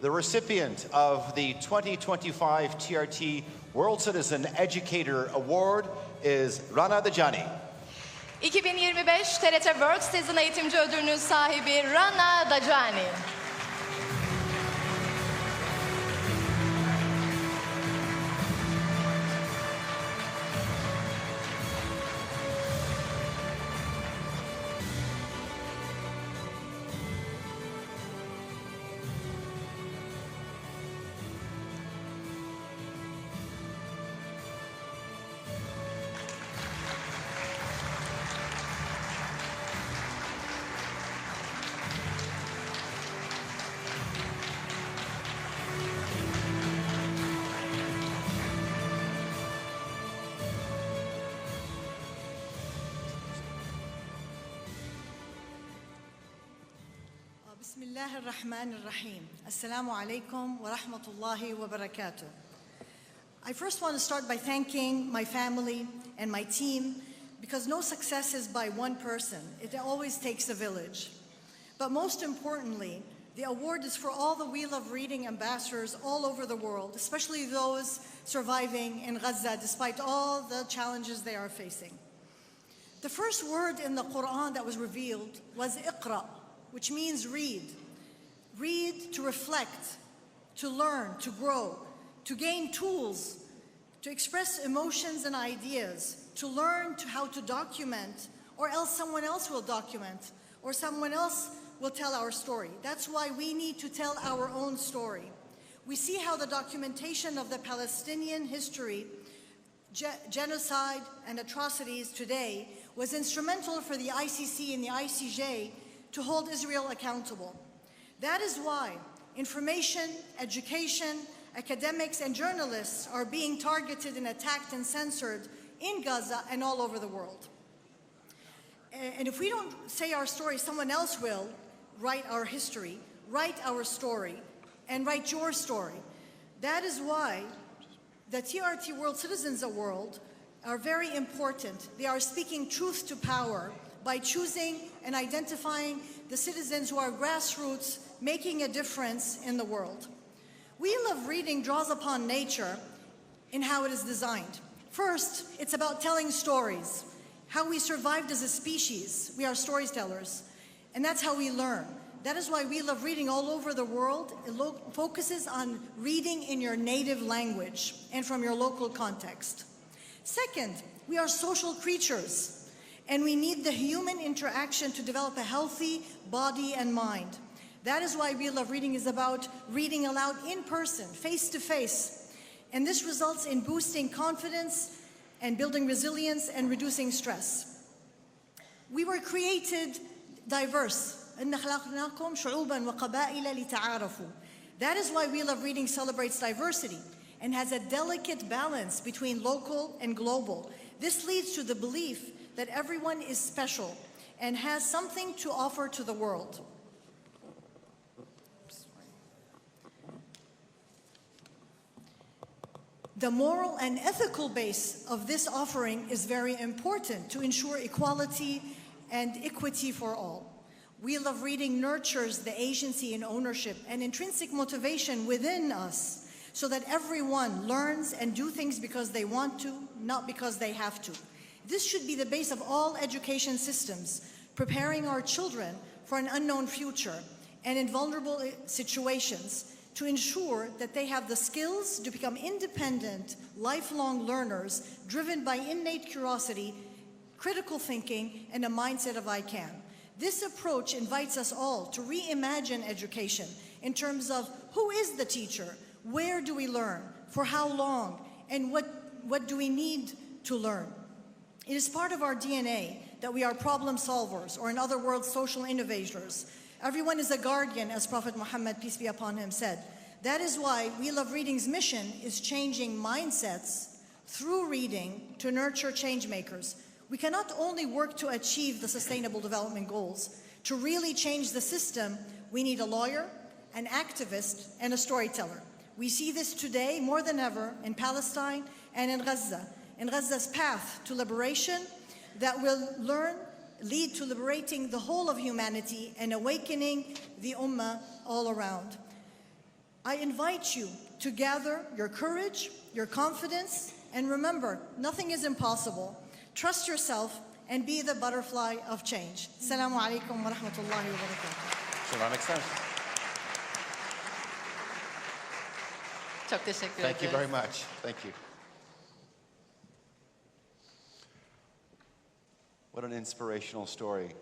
The recipient of the 2025 TRT World Citizen Educator Award is Rana Dajani. 2025 TRT World Citizen Eğitimci Ödülü'nün sahibi Rana Dajani. بسم الله الرحمن الرحيم. Assalamu alaikum wa rahmatullahi wa barakatuh. I first want to start by thanking my family and my team because no success is by one person. It always takes a village. But most importantly, the award is for all the We Love Reading ambassadors all over the world, especially those surviving in Gaza despite all the challenges they are facing. The first word in the Quran that was revealed was Iqra, which means read. Read to reflect, to learn, to grow, to gain tools, to express emotions and ideas, to learn how to document, or else someone else will document, or someone else will tell our story. That's why we need to tell our own story. We see how the documentation of the Palestinian history, genocide and atrocities today was instrumental for the ICC and the ICJ to hold Israel accountable. That is why information, education, academics, and journalists are being targeted and attacked and censored in Gaza and all over the world. And if we don't say our story, someone else will write our history, write our story, and write your story. That is why the TRT World Citizens Award are very important. They are speaking truth to power by choosing and identifying the citizens who are grassroots, making a difference in the world. We Love Reading draws upon nature in how it is designed. First, it's about telling stories, how we survived as a species. We are storytellers, and that's how we learn. That is why We Love Reading all over the world. It focuses on reading in your native language and from your local context. Second, we are social creatures, and we need the human interaction to develop a healthy body and mind. That is why We Love Reading is about reading aloud in person, face to face. And this results in boosting confidence and building resilience and reducing stress. We were created diverse. That is why We Love Reading celebrates diversity and has a delicate balance between local and global. This leads to the belief that everyone is special and has something to offer to the world. The moral and ethical base of this offering is very important to ensure equality and equity for all. We Love Reading nurtures the agency and ownership and intrinsic motivation within us so that everyone learns and do things because they want to, not because they have to. This should be the base of all education systems, preparing our children for an unknown future and in vulnerable situations to ensure that they have the skills to become independent, lifelong learners driven by innate curiosity, critical thinking, and a mindset of I can. This approach invites us all to reimagine education in terms of who is the teacher, where do we learn, for how long, and what do we need to learn. It is part of our DNA that we are problem solvers, or in other words, social innovators. Everyone is a guardian, as Prophet Muhammad, peace be upon him, said. That is why We Love Reading's mission is changing mindsets through reading to nurture change makers. We cannot only work to achieve the Sustainable Development Goals. To really change the system, we need a lawyer, an activist, and a storyteller. We see this today more than ever in Palestine and in Gaza. In Gaza's path to liberation that will lead to liberating the whole of humanity and awakening the Ummah all around. I invite you to gather your courage, your confidence, and remember, nothing is impossible. Trust yourself and be the butterfly of change. Assalamu alaikum wa rahmatullahi wa barakatuh. So that makes sense. Çok teşekkür Thank you ederiz. very much. Thank you. What an inspirational story.